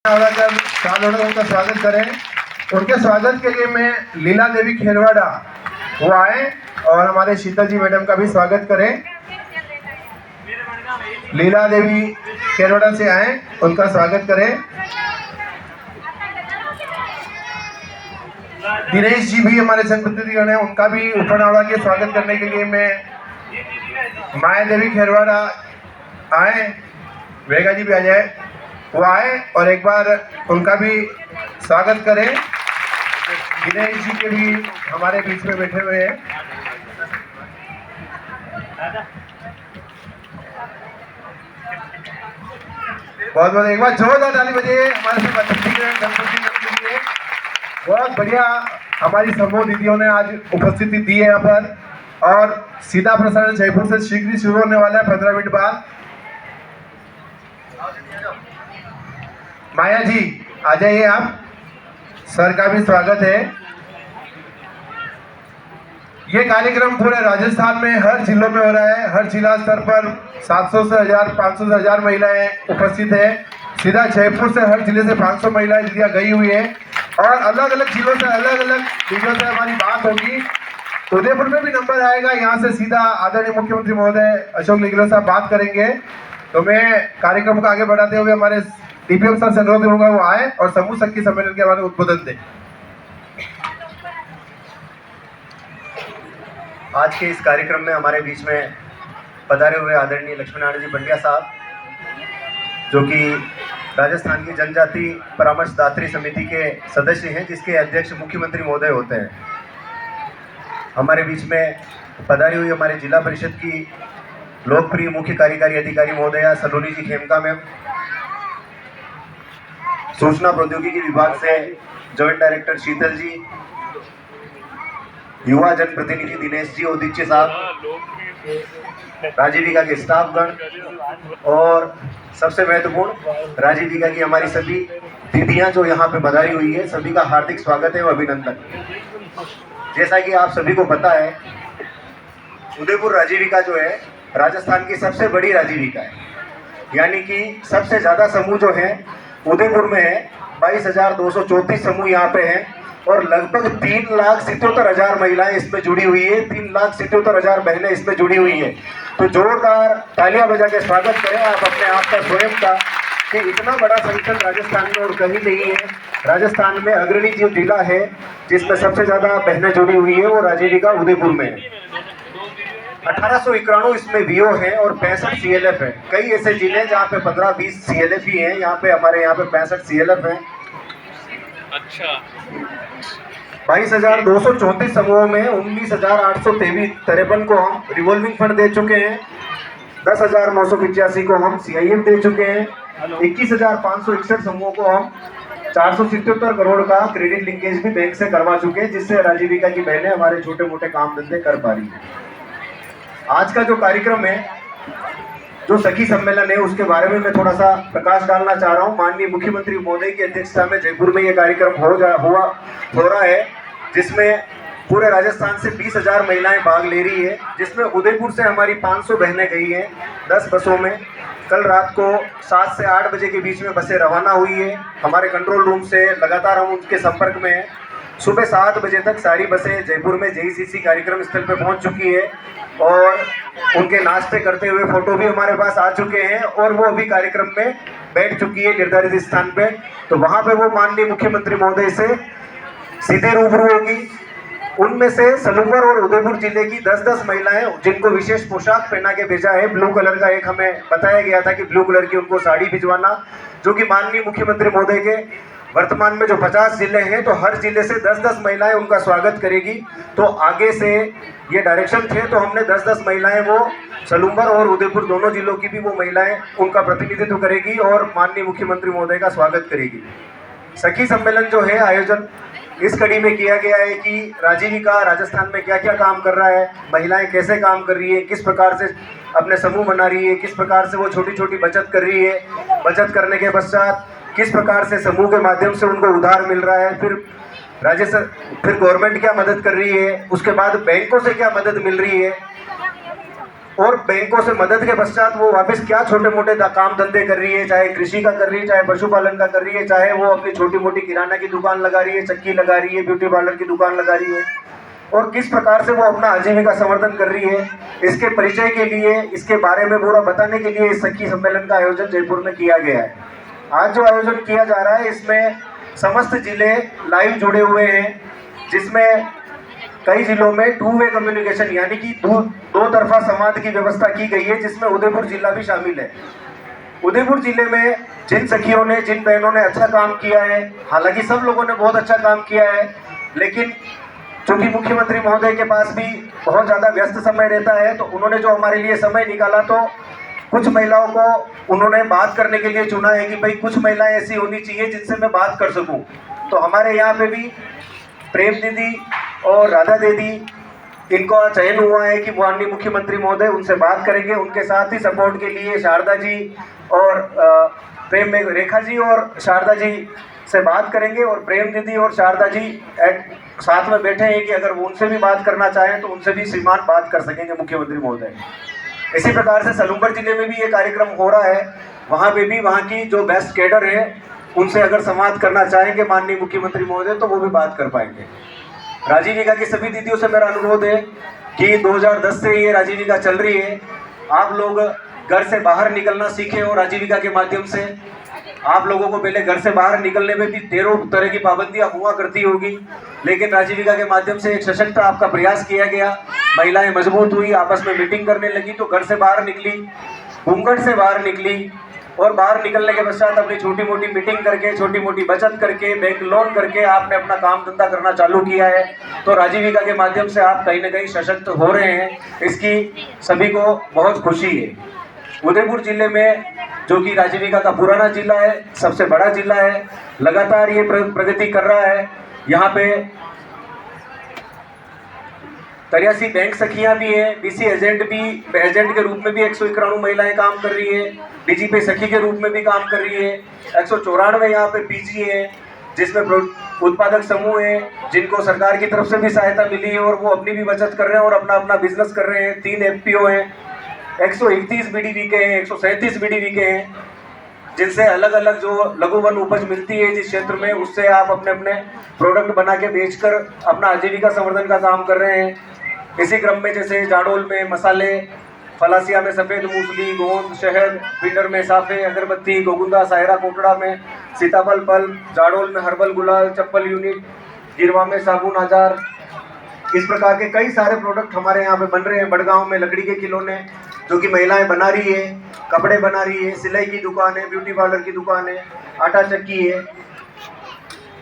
कर साल उनका स्वागत करें। उनके स्वागत के लिए मैं लीला देवी खेरवाड़ा वो आए और हमारे शीतल जी मैडम का भी स्वागत करें। लीला देवी खेरवाड़ा से आए, उनका स्वागत करें। दिनेश जी भी हमारे जनप्रतिनिधिगण हैं, उनका भी उपरनावड़ा के स्वागत करने के लिए मैं माया देवी खेरवाड़ा आए, वेगा जी भी आ जाए, वो आए और एक बार उनका भी स्वागत करें। दिनेश जी के भी हमारे बीच में बैठे हुए हैं। बहुत बहुत एक बार जोरदार ताली बजाइए हमारे साथ के लिए। बहुत बढ़िया हमारी समूह दीदियों ने आज उपस्थिति दी है यहाँ पर, और सीधा प्रसारण जयपुर से शीघ्र शुरू होने वाला है 15 मिनट बाद। माया जी आ जाइए, आप सर का भी स्वागत है। ये कार्यक्रम पूरे राजस्थान में हर जिलों में हो रहा है। हर जिला स्तर पर 700 से 1000, 500 से 1000 महिलाएं उपस्थित है। सीधा जयपुर से हर जिले से 500 महिलाएं दीदियां गई हुई है, और अलग अलग जिलों से अलग अलग चीजों से हमारी बात होगी। उदयपुर में भी नंबर आएगा, यहाँ से सीधा आदरणीय मुख्यमंत्री महोदय अशोक गहलोत साहब बात करेंगे। तो मैं कार्यक्रम को आगे बढ़ाते हुए हमारे डीपीएम सर से अनुरोध करूंगा वो आए और समूह शक्ति सम्मेलन के बारे में उद्बोधन दें। आज के इस कार्यक्रम में हमारे बीच में पधारे हुए आदरणीय लक्ष्मीनारायण जी पंड्या साहब, जो कि राजस्थान की जनजाति परामर्शदात्री समिति के सदस्य हैं, जिसके अध्यक्ष मुख्यमंत्री महोदय होते हैं। हमारे बीच में पधारी हुई हमारे जिला परिषद की लोकप्रिय मुख्य कार्यकारी अधिकारी महोदया सलोनी जी खेमका मैम, सूचना प्रौद्योगिकी विभाग से जॉइंट डायरेक्टर शीतल जी, युवा जनप्रतिनिधि दिनेश जी ओदिच्य साहब, राजीविका के स्टाफगण, और सबसे महत्वपूर्ण राजीविका की हमारी सभी दीदियां जो यहाँ पे पधारी हुई है, सभी का हार्दिक स्वागत है और अभिनंदन। जैसा कि आप सभी को पता है, उदयपुर राजीविका जो है राजस्थान की सबसे बड़ी राजीविका है, यानी कि सबसे ज़्यादा समूह जो है उदयपुर में है। 22,234 समूह यहाँ पे हैं, और लगभग 3,77,000 महिलाएं इसमें जुड़ी हुई है, 3,77,000 बहनें इसमें जुड़ी हुई है। तो जोरदार तालियां बजा के स्वागत करें आप अपने आप का, स्वयं का, कि इतना बड़ा संगठन राजस्थान में और कहीं नहीं है। राजस्थान में अग्रणी जो जिला है जिसमें सबसे ज्यादा बहनें जुड़ी हुई है वो राजीविका उदयपुर में है। 1891 इसमें वीओ है और 65 सीएलएफ है। कई ऐसे जिले जहाँ पे 15-20 सीएलएफ ही हैं, यहाँ पे हमारे यहाँ पे 65 सीएलएफ है। अच्छा, 22,234 समूहों में 19,853 को हम रिवॉल्विंग फंड दे चुके हैं, 10,985 को हम सीआईएफ दे चुके हैं, 21,561 समूहों को हम 477 करोड़ का क्रेडिट लिंकेज भी बैंक से करवा चुके हैं, जिससे राजीविका की बहनें हमारे छोटे मोटे काम धंधे कर पा रही है। आज का जो कार्यक्रम है, जो सखी सम्मेलन है, उसके बारे में मैं थोड़ा सा प्रकाश डालना चाह रहा हूँ। माननीय मुख्यमंत्री महोदय की अध्यक्षता में जयपुर में ये कार्यक्रम हो रहा है, जिसमें पूरे राजस्थान से 20,000 महिलाएं भाग ले रही है, जिसमें उदयपुर से हमारी 500 बहनें गई हैं 10 बसों में। कल रात को 7 से 8 बजे के बीच में बसें रवाना हुई है। हमारे कंट्रोल रूम से लगातार हम उनके संपर्क में हैं। सुबह 7 बजे तक सारी बसें जयपुर में जेईसीसी कार्यक्रम स्थल पर पहुंच चुकी है, और उनके नाश्ते करते हुए फोटो भी हमारे पास आ चुके हैं, और वो अभी कार्यक्रम में बैठ चुकी है निर्धारित स्थान पे। तो वहाँ पे वो माननीय मुख्यमंत्री महोदय से सीधे रूबरू होगी। उनमें से सलूबर और उदयपुर जिले की 10-10 महिलाएं, जिनको विशेष पोशाक पहना के भेजा है। ब्लू कलर का एक हमें बताया गया था कि ब्लू कलर की उनको साड़ी भिजवाना, जो कि माननीय मुख्यमंत्री महोदय के वर्तमान में जो 50 जिले हैं, तो हर जिले से 10-10 महिलाएं उनका स्वागत करेगी। तो आगे से ये डायरेक्शन थे, तो हमने 10-10 महिलाएं वो सलूबर और उदयपुर दोनों जिलों की भी वो महिलाएं उनका प्रतिनिधित्व करेगी और माननीय मुख्यमंत्री महोदय का स्वागत करेगी। सखी सम्मेलन जो है आयोजन इस कड़ी में किया गया है कि राजीविका राजस्थान में क्या क्या काम कर रहा है, महिलाएं कैसे काम कर रही है, किस प्रकार से अपने समूह बना रही है, किस प्रकार से वो छोटी छोटी बचत कर रही है, बचत करने के पश्चात किस प्रकार से समूह के माध्यम से उनको उधार मिल रहा है, फिर गवर्नमेंट क्या मदद कर रही है, उसके बाद बैंकों से क्या मदद मिल रही है, और बैंकों से मदद के पश्चात वो वापस क्या छोटे मोटे काम धंधे कर रही है, चाहे कृषि का कर रही है, चाहे पशुपालन का कर रही है, चाहे वो अपनी छोटी मोटी किराना की दुकान लगा रही है, चक्की लगा रही है, ब्यूटी पार्लर की दुकान लगा रही है, और किस प्रकार से वो अपना आजीविका संवर्धन कर रही है, इसके परिचय के लिए, इसके बारे में पूरा बताने के लिए इस सखी सम्मेलन का आयोजन जयपुर में किया गया है। आज जो आयोजन किया जा रहा है इसमें समस्त जिले लाइव जुड़े हुए हैं, जिसमें कई जिलों में टू वे कम्युनिकेशन यानी कि दो तरफा संवाद की व्यवस्था की गई है, जिसमें उदयपुर जिला भी शामिल है। उदयपुर जिले में जिन सखियों ने, जिन बहनों ने अच्छा काम किया है, हालांकि सब लोगों ने बहुत अच्छा काम किया है, लेकिन चूंकि मुख्यमंत्री महोदय के पास भी बहुत ज़्यादा व्यस्त समय रहता है, तो उन्होंने जो हमारे लिए समय निकाला, तो कुछ महिलाओं को उन्होंने बात करने के लिए चुना है कि भाई कुछ महिलाएं ऐसी होनी चाहिए जिनसे मैं बात कर सकूं। तो हमारे यहाँ पे भी प्रेम दीदी और राधा दीदी, इनका चयन हुआ है कि माननीय मुख्यमंत्री महोदय उनसे बात करेंगे। उनके साथ ही सपोर्ट के लिए शारदा जी और प्रेम में रेखा जी और शारदा जी से बात करेंगे, और प्रेम दीदी और शारदा जी साथ में बैठे हैं कि अगर वो उनसे भी बात करना चाहें तो उनसे भी श्रीमान बात कर सकेंगे मुख्यमंत्री महोदय। इसी प्रकार से सलूमपुर जिले में भी ये कार्यक्रम हो रहा है, वहाँ पे भी वहाँ की जो बेस्ट कैडर है उनसे अगर संवाद करना चाहेंगे माननीय मुख्यमंत्री महोदय तो वो भी बात कर पाएंगे। राजीविका की सभी दीदियों से मेरा अनुरोध है कि 2010 से ये राजीविका चल रही है, आप लोग घर से बाहर निकलना सीखें, और राजीविका के माध्यम से आप लोगों को पहले घर से बाहर निकलने में भी 13 तरह की पाबंदियां हुआ करती होगी, लेकिन राजीविका के माध्यम से एक सशक्त आपका प्रयास किया गया, महिलाएं मजबूत हुई, आपस में मीटिंग करने लगी, तो घर से बाहर निकली, घूंघट से बाहर निकली, और बाहर निकलने के पश्चात अपनी छोटी मोटी मीटिंग करके, छोटी मोटी बचत करके, बैंक लोन करके आपने अपना काम धंधा करना चालू किया है। तो राजीविका के माध्यम से आप कहीं ना कहीं सशक्त हो रहे हैं, इसकी सभी को बहुत खुशी है। उदयपुर जिले में, जो कि राजीविका का पुराना जिला है, सबसे बड़ा जिला है, लगातार ये प्रगति कर रहा है। यहाँ पे 83 बैंक सखियां भी हैं, बीसी एजेंट के रूप में भी 191 महिलाएं काम कर रही है, डीजीपी सखी के रूप में भी काम कर रही है, 194 यहाँ पे पीजी है, जिसमें उत्पादक समूह हैं जिनको सरकार की तरफ से भी सहायता मिली है और वो अपनी भी बचत कर रहे हैं और अपना अपना बिजनेस कर रहे हैं। 3 एफपीओ हैं, 131 बीडीवी के हैं, 137 बीडीवी के हैं, जिनसे अलग अलग जो लघु वन उपज मिलती है जिस क्षेत्र में, उससे आप अपने अपने प्रोडक्ट बना के बेचकर अपना आजीविका संवर्धन का काम कर रहे हैं। इसी क्रम में जैसे जाडोल में मसाले, फलासिया में सफ़ेद मूसली, गोंद, शहद, बिंडर में साफे, अगरबत्ती, गोगुंदा, सायरा कोटड़ा में सीताफल फल, जाडोल में हर्बल गुलाल, चप्पल यूनिट, गिरवा में साबुन आजार, इस प्रकार के कई सारे प्रोडक्ट हमारे यहाँ पे बन रहे हैं। बड़गांव में लकड़ी के खिलौने जो कि महिलाएं बना रही है, कपड़े बना रही है, सिलाई की दुकान है, ब्यूटी पार्लर की दुकान है, आटा चक्की है,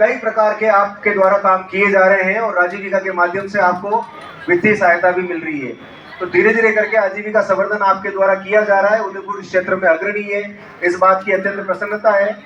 कई प्रकार के आपके द्वारा काम किए जा रहे हैं और आजीविका के माध्यम से आपको वित्तीय सहायता भी मिल रही है। तो धीरे धीरे करके आजीविका संवर्धन आपके द्वारा किया जा रहा है। उदयपुर इस क्षेत्र में अग्रणी है, इस बात की अत्यंत प्रसन्नता है।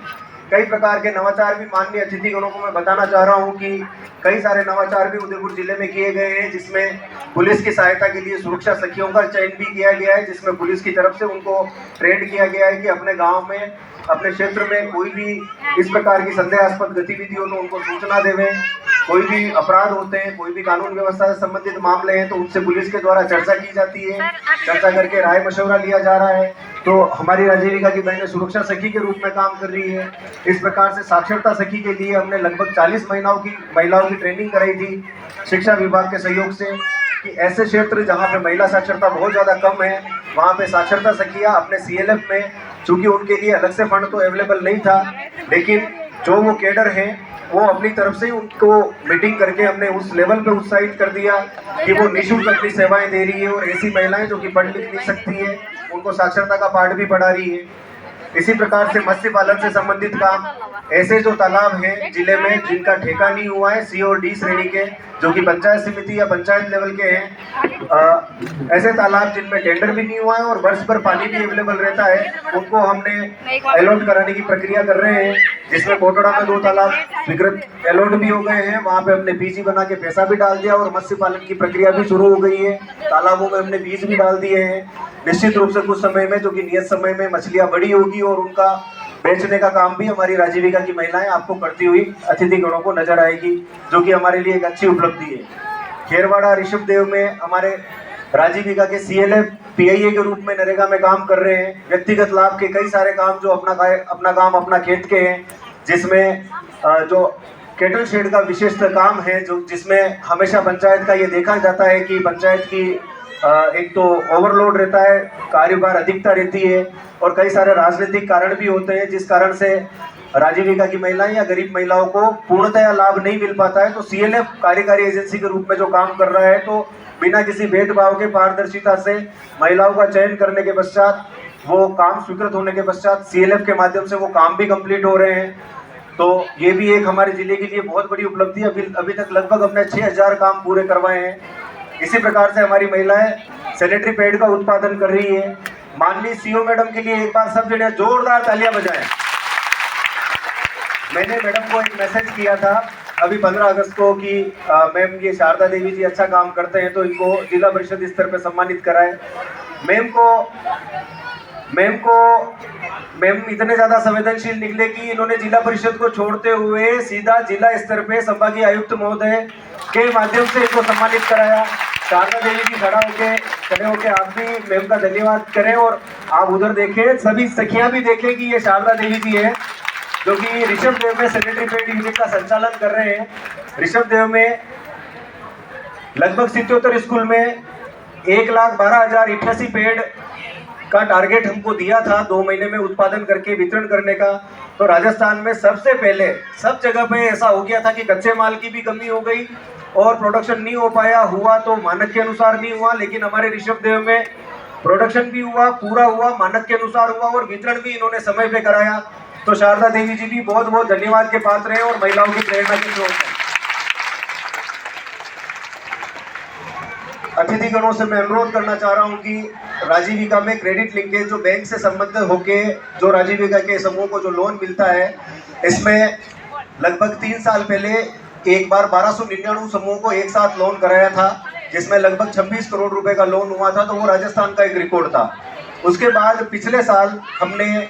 कई प्रकार के नवाचार भी माननीय अतिथिगणों को मैं बताना चाह रहा हूं कि कई सारे नवाचार भी उदयपुर जिले में किए गए हैं, जिसमें पुलिस की सहायता के लिए सुरक्षा सखियों का चयन भी किया गया है, जिसमें पुलिस की तरफ से उनको ट्रेन किया गया है कि अपने गांव में, अपने क्षेत्र में कोई भी इस प्रकार की संदेहास्पद गतिविधि हो तो उनको सूचना देवें। कोई भी अपराध होते हैं, कोई भी कानून व्यवस्था से संबंधित मामले हैं तो उनसे पुलिस के द्वारा चर्चा की जाती है, चर्चा करके राय मशवरा लिया जा रहा है। तो हमारी आजीविका की बहनें सुरक्षा सखी के रूप में काम कर रही है। इस प्रकार से साक्षरता सखी के लिए हमने लगभग 40 महिलाओं की ट्रेनिंग कराई थी शिक्षा विभाग के सहयोग से, कि ऐसे क्षेत्र जहाँ पे महिला साक्षरता बहुत ज़्यादा कम है वहाँ पे साक्षरता सखियाँ अपने सीएलएफ में, चूँकि उनके लिए अलग से फंड तो अवेलेबल नहीं था, लेकिन जो वो कैडर हैं वो अपनी तरफ से उनको मीटिंग करके हमने उस लेवल पे उत्साहित कर दिया कि वो निःशुल्क अपनी सेवाएं दे रही है और ऐसी महिलाएं जो कि पढ़ लिख नहीं सकती है उनको साक्षरता का पाठ भी पढ़ा रही है। इसी प्रकार से मत्स्य पालन से संबंधित काम, ऐसे जो तालाब हैं जिले में जिनका ठेका नहीं हुआ है, सी और डी श्रेणी के, जो कि पंचायत समिति या पंचायत लेवल के हैं, ऐसे तालाब जिनमें टेंडर भी नहीं हुआ है और वर्ष भर पानी भी अवेलेबल रहता है, उनको हमने अलॉट कराने की प्रक्रिया कर रहे हैं। जिसमें कोटड़ा में 2 तालाब स्वीकृत अलॉट भी हो गए हैं, वहाँ पे हमने बीज बना के पैसा भी डाल दिया और मत्स्य पालन की प्रक्रिया भी शुरू हो गई है। तालाबों में हमने बीज भी डाल दिए हैं। निश्चित रूप से कुछ समय में, जो कि नियत समय में मछलियाँ बड़ी होगी और उनका बेचने का काम भी हमारी आजीविका की महिलाएं आपको करती हुई अतिथिगणों को नजर आएगी, जो कि हमारे लिए एक अच्छी उपलब्धि है। खेरवाड़ा ऋषभ देव में हमारे राजीविका के CLF PIA के रूप में नरेगा में काम कर रहे हैं। व्यक्तिगत लाभ के कई सारे काम जो अपना काम अपना खेत के हैं, जिसमें जो केटल शेड का विशेष काम है, जो जिसमें हमेशा पंचायत का ये देखा जाता है कि पंचायत की एक तो ओवरलोड रहता है, कार्यभार अधिकता रहती है और कई सारे राजनीतिक कारण भी होते हैं, जिस कारण से राजीविका की महिलाएं या गरीब महिलाओं को पूर्णतया लाभ नहीं मिल पाता है। तो CLF कार्यकारी एजेंसी के रूप में जो काम कर रहा है, तो बिना किसी भेदभाव के पारदर्शिता से महिलाओं का चयन करने के पश्चात, वो काम स्वीकृत होने के पश्चात CLF के माध्यम से वो काम भी कंप्लीट हो रहे हैं। तो ये भी एक हमारे जिले के लिए बहुत बड़ी उपलब्धि है। अभी तक लगभग हमने 6000 काम पूरे करवाए हैं। इसी प्रकार से हमारी महिलाएं सैनिटरी पैड का उत्पादन कर रही है। माननीय CO मैडम के लिए एक बार सब जने जोरदार तालियां बजाएं। मैंने मैडम को एक मैसेज किया था अभी 15 अगस्त को कि मैम ये शारदा देवी जी अच्छा काम करते हैं तो इनको जिला परिषद स्तर पर सम्मानित कराएं। मैम इतने ज़्यादा संवेदनशील निकले कि इन्होंने जिला परिषद को छोड़ते हुए सीधा जिला स्तर पे संभागीय आयुक्त महोदय के माध्यम से इनको सम्मानित कराया। शारदा देवी जी खड़े होके आप भी मैम का धन्यवाद करें और आप उधर देखें, सभी सखियां भी देखें कि ये शारदा देवी जी है जो कि ऋषभ देव में सैनिटरी पैड यूनिट का संचालन कर रहे हैं। ऋषभ देव में लगभग 77 स्कूल में 1,12,088 पैड का टारगेट हमको दिया था 2 महीने में उत्पादन करके वितरण करने का। तो राजस्थान में सबसे पहले सब जगह पे ऐसा हो गया था कि कच्चे माल की भी कमी हो गई और प्रोडक्शन नहीं हो पाया, हुआ तो मानक के अनुसार नहीं हुआ, लेकिन हमारे ऋषभ देव में प्रोडक्शन भी हुआ, पूरा हुआ, मानक के अनुसार हुआ और वितरण भी इन्होंने समय पे कराया। तो शारदा देवी जी भी बहुत बहुत धन्यवाद के पात्र हैं और महिलाओं की प्रेरणा की स्रोत है। अतिथिगणों से मैं अनुरोध करना चाह रहा हूं कि राजीविका में क्रेडिट लिंकेज जो बैंक से संबंधित होके जो राजीविका के समूह को जो लोन मिलता है, इसमें लगभग 3 साल पहले एक बार 1299 समूह को एक साथ लोन कराया था, जिसमें लगभग 26 करोड़ रुपए का लोन हुआ था। तो वो राजस्थान का एक रिकॉर्ड था। उसके बाद पिछले साल हमने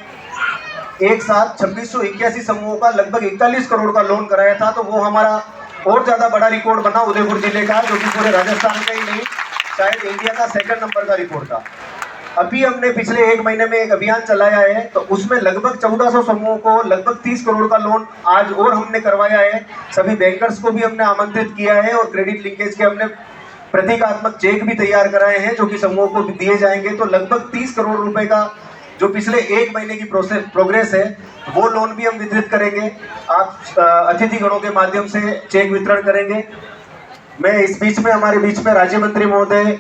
एक साथ 2681 समूहों का लगभग 41 करोड़ का लोन कराया था। तो वो हमारा और ज़्यादा बड़ा रिकॉर्ड बना उदयपुर जिले का, जो कि पूरे राजस्थान का ही नहीं, शायद इंडिया का 2nd नंबर का रिकॉर्ड था। अभी हमने पिछले 1 महीने में एक अभियान चलाया है, तो उसमें लगभग 1400 समूहों को लगभग 30 करोड़ का लोन आज और हमने करवाया है। सभी बैंकर्स को भी हमने आमंत्रित किया है और क्रेडिट लिंकेज के हमने प्रतीकात्मक चेक भी तैयार कराए हैं, जो कि समूहों को दिए जाएंगे। तो लगभग 30 करोड़ रुपए का जो पिछले 1 महीने की प्रोग्रेस है, वो लोन भी हम वितरित करेंगे। आप अतिथिगणों के माध्यम से चेक वितरण करेंगे। मैं इस बीच में हमारे बीच में राज्य मंत्री महोदय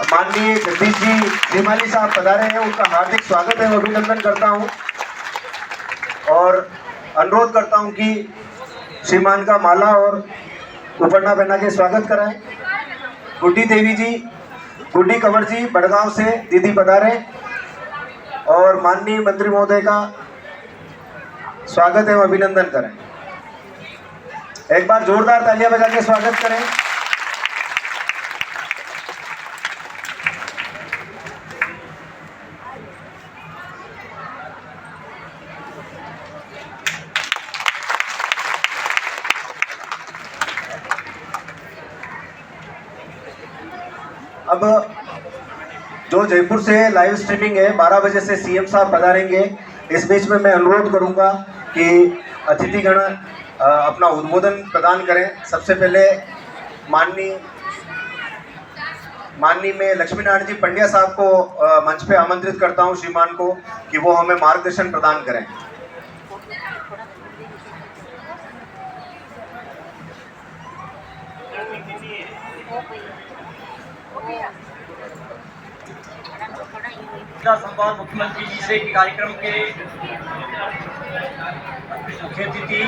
माननीय जगदीश जी श्रीमाली साहब पधारे हैं, उनका हार्दिक स्वागत है, अभिनंदन करता हूं और अनुरोध करता हूं कि श्रीमान का माला और उपरना पहना के स्वागत कराएं। गुड्डी देवी जी, गुड्डी कंवर जी बड़गांव से दीदी पधारे और माननीय मंत्री महोदय का स्वागत एवं अभिनंदन करें। एक बार जोरदार तालियां बजा के स्वागत करें। अब जो जयपुर से लाइव स्ट्रीमिंग है 12 बजे से CM साहब पधारेंगे। इस बीच में मैं अनुरोध करूंगा कि अतिथिगण अपना उद्बोधन प्रदान करें। सबसे पहले माननीय मैं लक्ष्मी नारायण जी पंड्या साहब को मंच पे आमंत्रित करता हूं, श्रीमान को, कि वो हमें मार्गदर्शन प्रदान करें। संवाद मुख्यमंत्री जी से कार्यक्रम के मुख्य अतिथि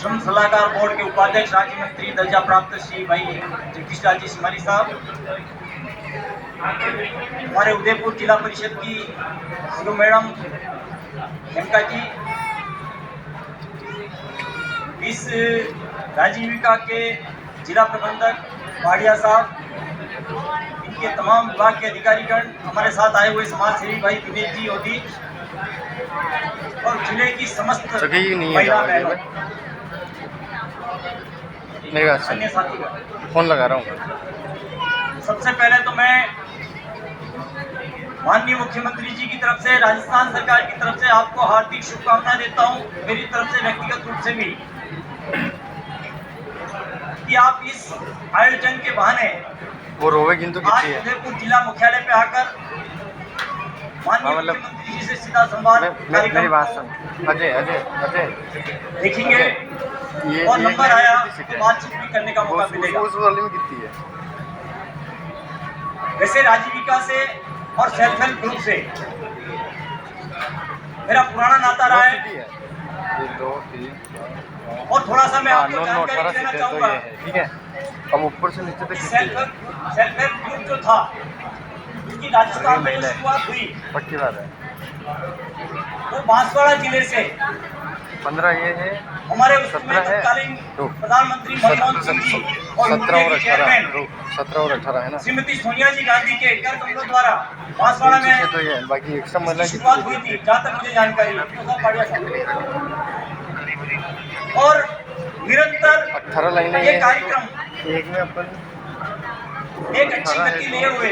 श्रम सलाहकार बोर्ड के उपाध्यक्ष राज्य मंत्री दर्जा प्राप्त श्री भाई जगदीश लाल जी श्रीमाली साहब, हमारे उदयपुर जिला परिषद की सीओ मैडम हेमका जी, इस राजीविका के जिला प्रबंधक भाड़िया साहब, इनके तमाम विभाग के अधिकारीगण, हमारे साथ आए हुए समाज सेवी भाई दिनेश जी ओदी और जिले की समस्त महिला बहनों, मेरी बात सुन, अन्य साथी का। फोन लगा रहा हूँ। सबसे पहले तो मैं माननीय मुख्यमंत्री जी की तरफ से, राजस्थान सरकार की तरफ से आपको हार्दिक शुभकामनाएं देता हूं, मेरी तरफ से व्यक्तिगत रूप से भी, कि आप इस आयोजन के बहाने वो रोवे किंतु आज कितनी है। उदयपुर जिला मुख्यालय पे आकर माननीय मतलब मुख्यमंत्री जी से सीधा संवाद मेरी कार्यक्रम बात को सुन, अजय अजय अजय देखेंगे ये और एक नंबर लाइन आया कितनी सीट तो है? बातचीत भी करने का मौका मिलेगा। उस वाली में कितनी है? वैसे राजीविका से और सेल्फ हेल्प ग्रुप से मेरा पुराना नाता रहा है, सीट है। 1 2 3 और थोड़ा सा मैं आपको 9 जानकारी 18 देना सीटें तो चाहूंगा। ये है, ठीक है। अब ऊपर से नीचे तक कि कितनी सेल्फ है? हेल्प ग्रुप जो था, इसकी राजस्थान में जो शुरुआत हुई, पक्की बात है। वो बांसवाड़ा जिले से 15 ये है, हमारे उस 17 समय है। तत्कालीन तो प्रधानमंत्री मनमोहन सिंह जी और 17 यूपीए और की 18 चेयरमैन 17 और 18 है ना। श्रीमती सोनिया जी गांधी के कर कमलों द्वारा बांसवाड़ा तीन सीटें में तो ये है, बाकी एक्स्ट्रा महिला इसकी की शुरुआत हुई थी, जहाँ तक मुझे जानकारी है। और निरंतर 18 लाइनें ये ये हैं, कार्यक्रम तो एक में अपन एक अच्छी गति लिए हुए